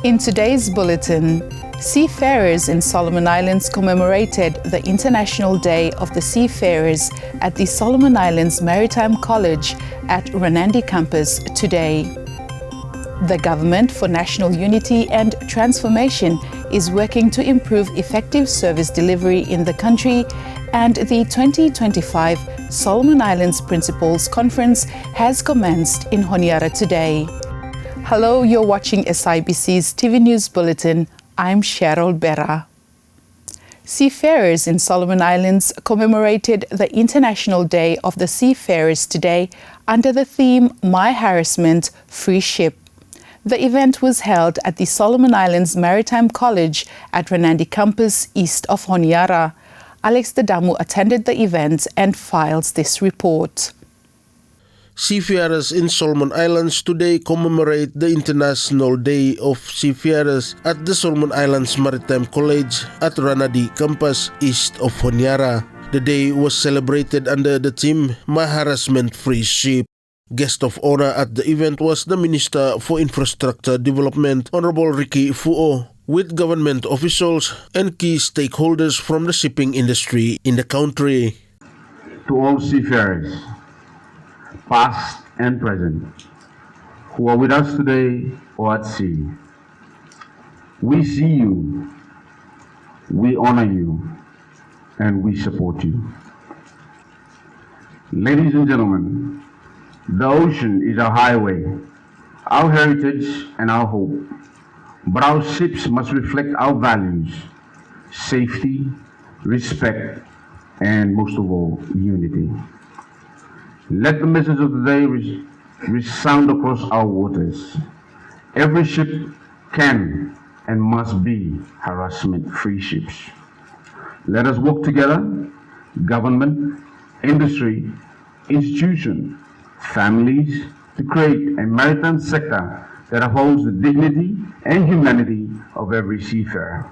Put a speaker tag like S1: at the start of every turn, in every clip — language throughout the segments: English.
S1: In today's bulletin, seafarers in Solomon Islands commemorated the International Day of the Seafarers at the Solomon Islands Maritime College at Renandi campus today. The Government for National Unity and Transformation is working to improve effective service delivery in the country, and the 2025 Solomon Islands Principals Conference has commenced in Honiara today. Hello, you're watching SIBC's TV News Bulletin. I'm Cheryl Berra. Seafarers in Solomon Islands commemorated the International Day of the Seafarers today under the theme My Harassment, Free Ship. The event was held at the Solomon Islands Maritime College at Renandi campus east of Honiara. Alex Dadamu attended the event and files this report.
S2: Seafarers in Solomon Islands today commemorate the International Day of Seafarers at the Solomon Islands Maritime College at Renandi campus east of Honiara. The day was celebrated under the theme My Harassment Free Ship. Guest of honor at the event was the Minister for Infrastructure Development, Honorable Ricky Fu'o, with government officials and key stakeholders from the shipping industry in the country.
S3: To all seafarers, past and present, who are with us today or at sea, we see you, we honor you, and we support you. Ladies and gentlemen, the ocean is our highway, our heritage and our hope, but our ships must reflect our values: safety, respect, and most of all, unity. Let the message of the day resound across our waters. Every ship can and must be harassment-free ships. Let us work together, government, industry, institutions, families, to create a maritime sector that upholds the dignity and humanity of every seafarer.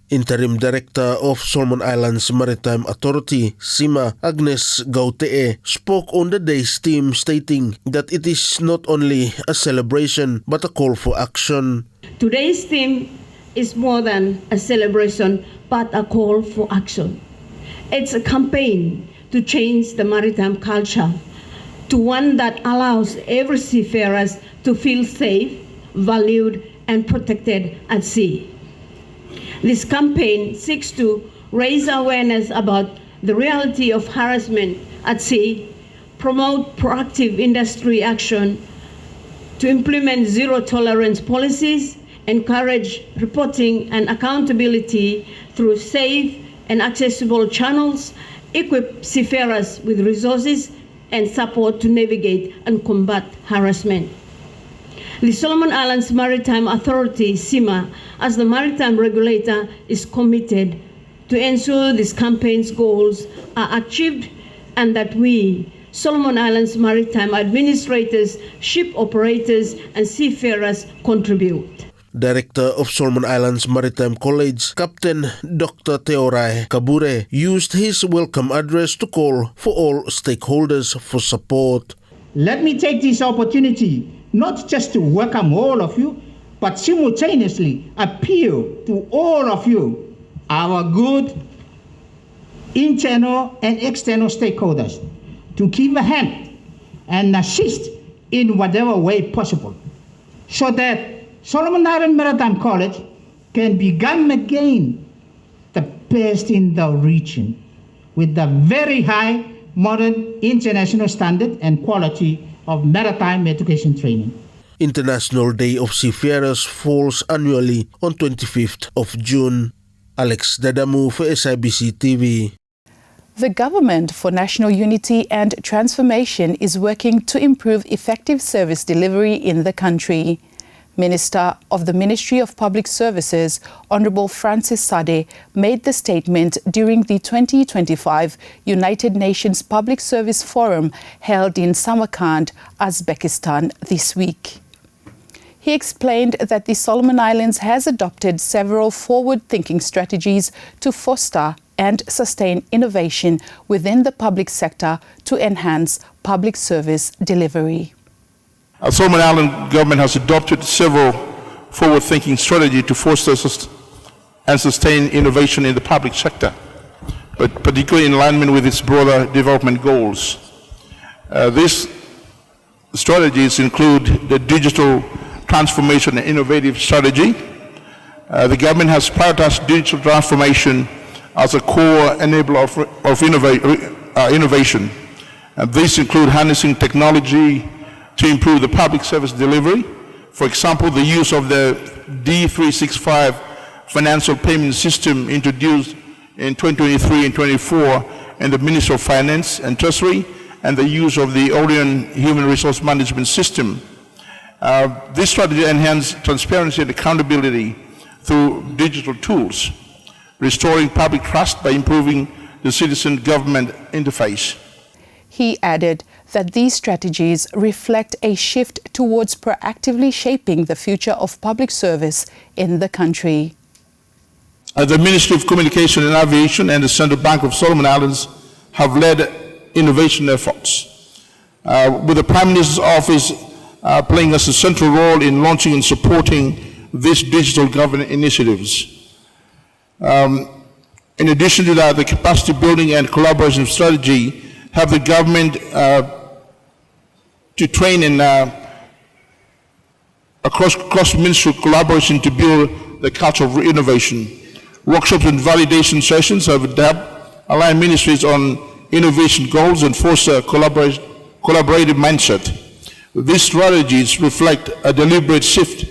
S2: Interim Director of Solomon Islands Maritime Authority, SIMA, Agnes Gautee, spoke on the day's theme, stating that it is not only a celebration but a call for action.
S4: Today's theme is more than a celebration but a call for action. It's a campaign to change the maritime culture to one that allows every seafarer to feel safe, valued, and protected at sea. This campaign seeks to raise awareness about the reality of harassment at sea, promote proactive industry action, to implement zero-tolerance policies, encourage reporting and accountability through safe and accessible channels, equip seafarers with resources and support to navigate and combat harassment. The Solomon Islands Maritime Authority, SIMA, as the maritime regulator, is committed to ensure this campaign's goals are achieved and that we, Solomon Islands Maritime administrators, ship operators, and seafarers contribute.
S2: Director of Solomon Islands Maritime College, Captain Dr. Teorai Kabure, used his welcome address to call for all stakeholders for support.
S5: Let me take this opportunity not just to welcome all of you, but simultaneously appeal to all of you, our good internal and external stakeholders, to give a hand and assist in whatever way possible, so that Solomon Island Maritime College can become again the best in the region, with the very high modern international standard and quality of maritime education training.
S2: International Day of Seafarers falls annually on 25th of June. Alex Dadamu for SIBC TV.
S1: The Government for National Unity and Transformation is working to improve effective service delivery in the country. Minister of the Ministry of Public Services, Honorable Francis Sade, made the statement during the 2025 United Nations Public Service Forum held in Samarkand, Uzbekistan this week. He explained that the Solomon Islands has adopted several forward-thinking strategies to foster and sustain innovation within the public sector to enhance public service delivery.
S6: Our Solomon Island government has adopted several forward-thinking strategy to foster and sustain innovation in the public sector, but particularly in alignment with its broader development goals. These strategies include the digital transformation and innovative strategy. The government has prioritized digital transformation as a core enabler of innovation. These include harnessing technology to improve the public service delivery. For example, the use of the D365 financial payment system introduced in 2023 and 2024 in the Ministry of Finance and Treasury, and the use of the Orion Human Resource Management System. This strategy enhances transparency and accountability through digital tools, restoring public trust by improving the citizen-government interface.
S1: He added that these strategies reflect a shift towards proactively shaping the future of public service in the country.
S6: The Ministry of Communication and Aviation and the Central Bank of Solomon Islands have led innovation efforts, with the Prime Minister's Office playing a central role in launching and supporting these digital government initiatives. In addition to that, the capacity building and collaboration strategy have the government to train in cross-ministerial collaboration to build the culture of innovation. Workshops and validation sessions have aligned ministries on innovation goals and foster a collaborative mindset. These strategies reflect a deliberate shift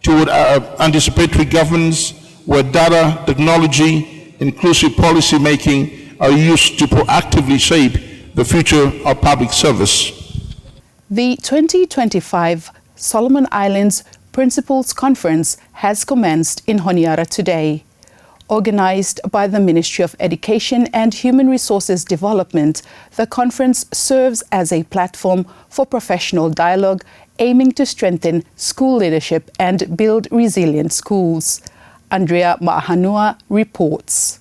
S6: toward anticipatory governance where data, technology, inclusive policy making are used to proactively shape the future of public service.
S1: The 2025 Solomon Islands Principals Conference has commenced in Honiara today. Organized by the Ministry of Education and Human Resources Development, the conference serves as a platform for professional dialogue aiming to strengthen school leadership and build resilient schools. Andrea Mahanua reports.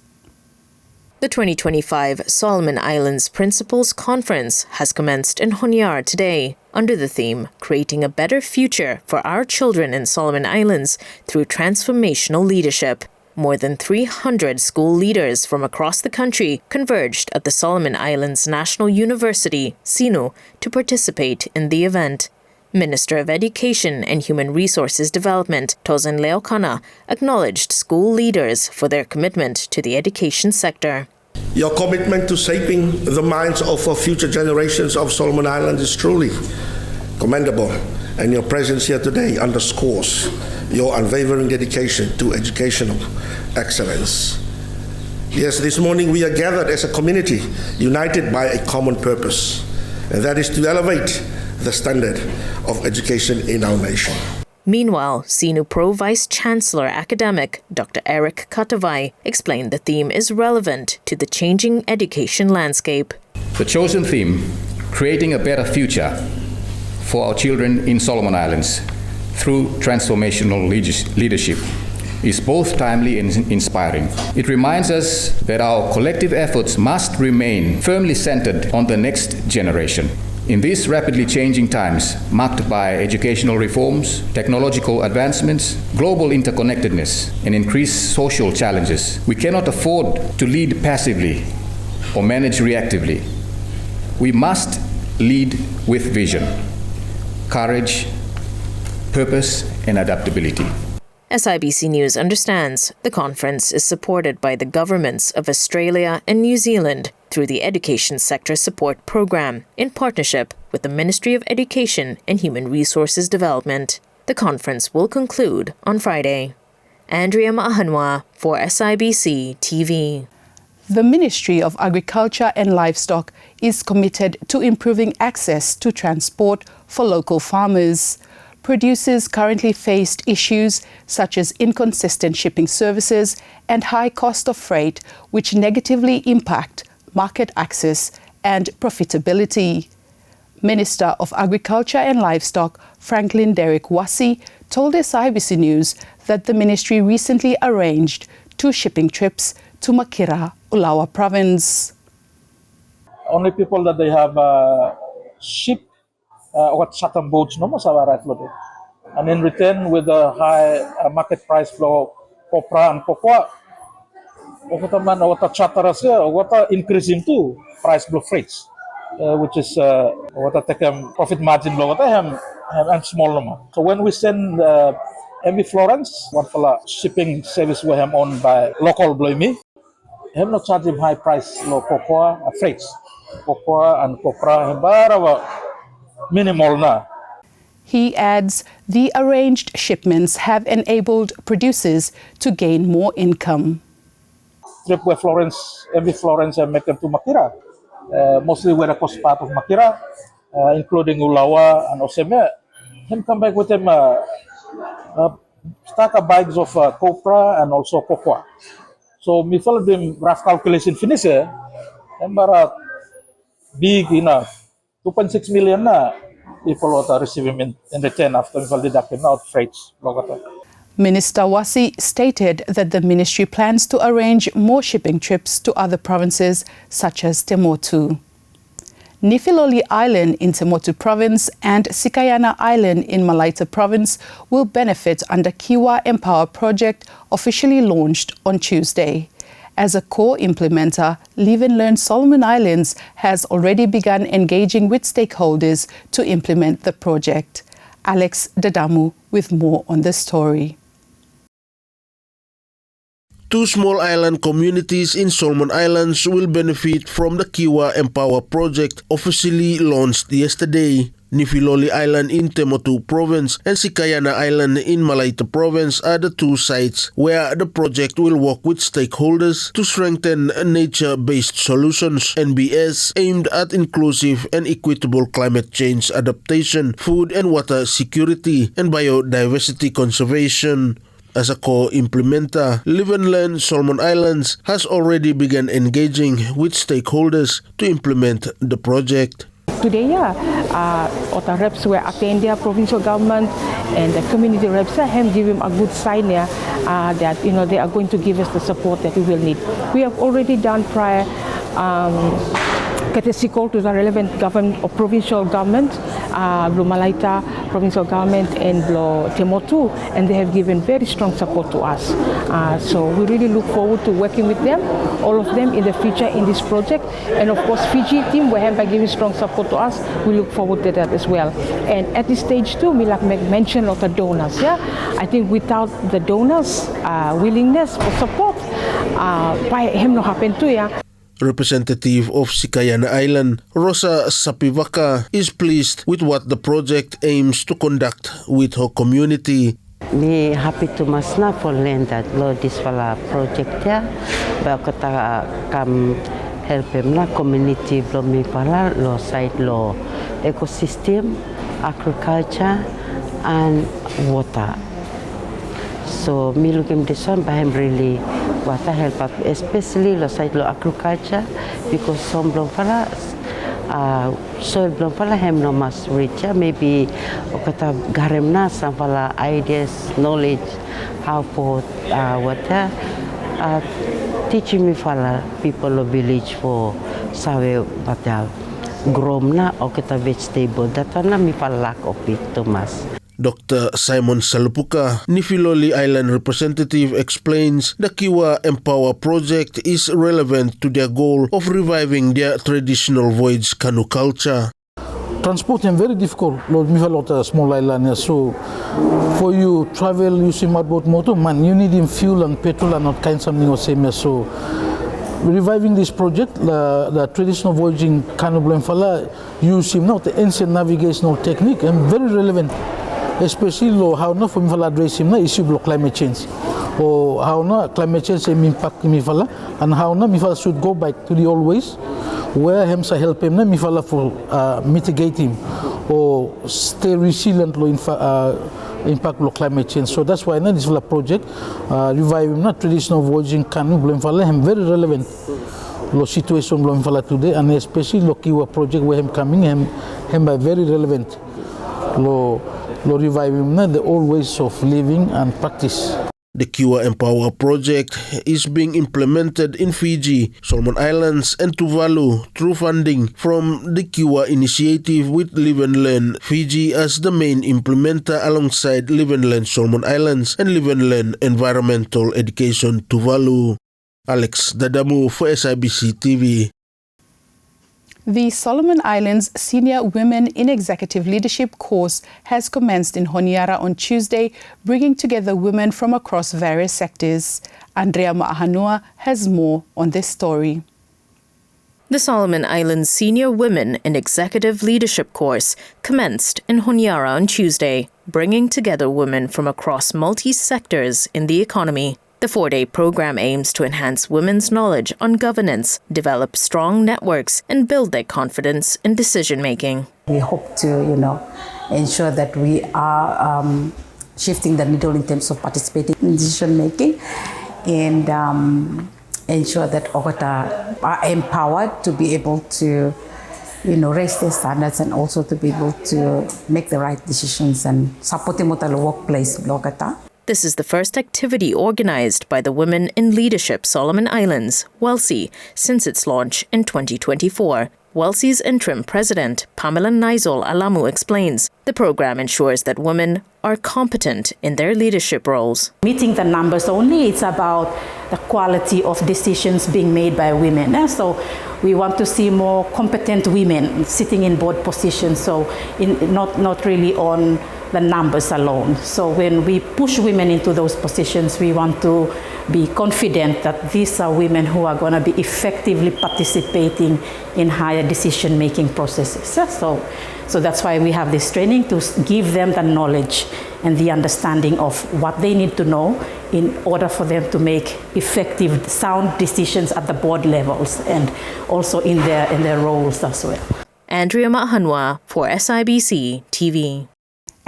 S7: The 2025 Solomon Islands Principals Conference has commenced in Honiara today under the theme Creating a Better Future for Our Children in Solomon Islands Through Transformational Leadership. More than 300 school leaders from across the country converged at the Solomon Islands National University, SINU, to participate in the event. Minister of Education and Human Resources Development, Tosin Leokana, acknowledged school leaders for their commitment to the education sector.
S8: Your commitment to shaping the minds of our future generations of Solomon Islands is truly commendable, and your presence here today underscores your unwavering dedication to educational excellence. Yes, this morning we are gathered as a community united by a common purpose, and that is to elevate the standard of education in our nation.
S7: Meanwhile, SINU Pro Vice Chancellor Academic Dr. Eric Katavai explained the theme is relevant to the changing education landscape.
S9: The chosen theme, Creating a Better Future for Our Children in Solomon Islands Through Transformational Leadership, is both timely and inspiring. It reminds us that our collective efforts must remain firmly centered on the next generation. In these rapidly changing times, marked by educational reforms, technological advancements, global interconnectedness, and increased social challenges, we cannot afford to lead passively or manage reactively. We must lead with vision, courage, purpose, and adaptability.
S7: SIBC News understands the conference is supported by the governments of Australia and New Zealand through the Education Sector Support Program in partnership with the Ministry of Education and Human Resources Development. The conference will conclude on Friday. Andrea Mahanwa for SIBC TV.
S1: The Ministry of Agriculture and Livestock is committed to improving access to transport for local farmers. Producers currently face issues such as inconsistent shipping services and high cost of freight, which negatively impact market access and profitability. Minister of Agriculture and Livestock Franklin Derek Wasi told SIBC News that the ministry recently arranged 2 shipping trips to Makira, Ulawa Province.
S10: Only people that they have ship or certain boats no sa right float. And in return, with the high market price for copra and cocoa, wata man wata charterers wata increasing too price below freights, which is wata take profit margin below wata hem and small number. So when we send MV Florence, one fella shipping service we have owned by local Bloimi, hem not charge him high price low cocoa freights, cocoa and copra hem bara minimal na.
S1: He adds the arranged shipments have enabled producers to gain more income.
S10: Trip where MV Florence make them to Makira, mostly where the coast part of Makira, including Ulawa and Oseme. Him come back with them stack of bags of copra and also cocoa. So me follow them rough calculation finish and bara big enough 2.6 million na people are receiving in return after we deducting out freights.
S1: Minister Wasi stated that the ministry plans to arrange more shipping trips to other provinces such as Temotu. Nifiloli Island in Temotu Province and Sikayana Island in Malaita Province will benefit under Kiwa Empower project officially launched on Tuesday. As a core implementer, Live and Learn Solomon Islands has already begun engaging with stakeholders to implement the project. Alex Dadamu with more on the story.
S2: Two small island communities in Solomon Islands will benefit from the Kiwa Empower project officially launched yesterday. Nifiloli Island in Temotu Province and Sikayana Island in Malaita Province are the two sites where the project will work with stakeholders to strengthen nature-based solutions (NBS) aimed at inclusive and equitable climate change adaptation, food and water security, and biodiversity conservation. As a co-implementer, Live and Learn Solomon Islands has already begun engaging with stakeholders to implement the project.
S11: Today, all the reps were attending their provincial government and the community reps have given a good sign there that they are going to give us the support that we will need. We have already done prior courtesy call to the relevant government or provincial government, Blue Malaita provincial government and Blue Temotu, and they have given very strong support to us. So we really look forward to working with them, all of them in the future in this project. And of course, Fiji team, we have by giving strong support to us. We look forward to that as well. And at this stage too, we like make mention of the donors. Yeah, I think without the donors' willingness for support, why him no happen to yeah.
S2: Representative of Sikayana Island, Rosa Sapivaka, is pleased with what the project aims to conduct with her community.
S12: Me happy to masna for land that lo this fala project ya, ba kata kam help him na community lo me fala lo site lo ecosystem, agriculture and water. So me looking this one by him really water help up, especially lo site lo agriculture because some belum fala soil belum fala hem no mas rich maybe kata garem na some fala ideas knowledge how for water teaching me fala people lo village for sabe bata grom na o kata vegetable that na mi fala lack of it too much.
S2: Dr. Simon Salupuka, Nifiloli Island representative, explains the Kiwa Empower project is relevant to their goal of reviving their traditional voyage canoe culture.
S13: Transport is very difficult. Lord, me a small island, so for you travel using boat motor, man, you need in fuel and petrol and not kind something or same. So reviving this project, the traditional voyaging canoe blemfala using not the ancient navigational technique and very relevant. Especially how na for me fala address him na issue of climate change or how na climate change impact me fala and how na me fala should go back to the old ways where him sa help him na me fala for mitigate him or stay resilient lo impact lo climate change. So that's why na this fala project revive him na traditional voyaging canoe blame fala him very relevant lo situation blame fala today and especially lo Kiwa project where him coming him by very relevant lo reviving the old ways of living and practice.
S2: The Kiwa Empower project is being implemented in Fiji, Solomon Islands and Tuvalu through funding from the Kiwa initiative with Live and Learn Fiji as the main implementer alongside Live and Learn Solomon Islands and Live and Learn Environmental Education Tuvalu. Alex Dadamu for SIBC TV.
S1: The Solomon Islands Senior Women in Executive Leadership course has commenced in Honiara on Tuesday, bringing together women from across various sectors. Andrea Ma'ahanua has more on this story.
S7: The Solomon Islands Senior Women in Executive Leadership course commenced in Honiara on Tuesday, bringing together women from across multi-sectors in the economy. The 4-day program aims to enhance women's knowledge on governance, develop strong networks, and build their confidence in decision-making.
S14: We hope to, ensure that we are shifting the needle in terms of participating in decision-making and ensure that Ogata are empowered to be able to, raise their standards and also to be able to make the right decisions and support the workplace Ogata.
S7: This is the first activity organized by the Women in Leadership Solomon Islands, WELSI, since its launch in 2024. WELSI's interim president, Pamela Nizol Alamu, explains the program ensures that women are competent in their leadership roles.
S11: Meeting the numbers only, it's about the quality of decisions being made by women. So we want to see more competent women sitting in board positions, so not really on the numbers alone. So when we push women into those positions, we want to be confident that these are women who are going to be effectively participating in higher decision-making processes. So that's why we have this training, to give them the knowledge and the understanding of what they need to know in order for them to make effective, sound decisions at the board levels and also in their roles as well.
S7: Andrea Ma'ahanua for SIBC TV.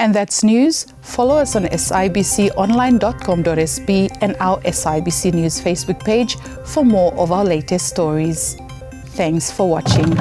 S1: And that's news. Follow us on sibconline.com.sb and our SIBC News Facebook page for more of our latest stories. Thanks for watching.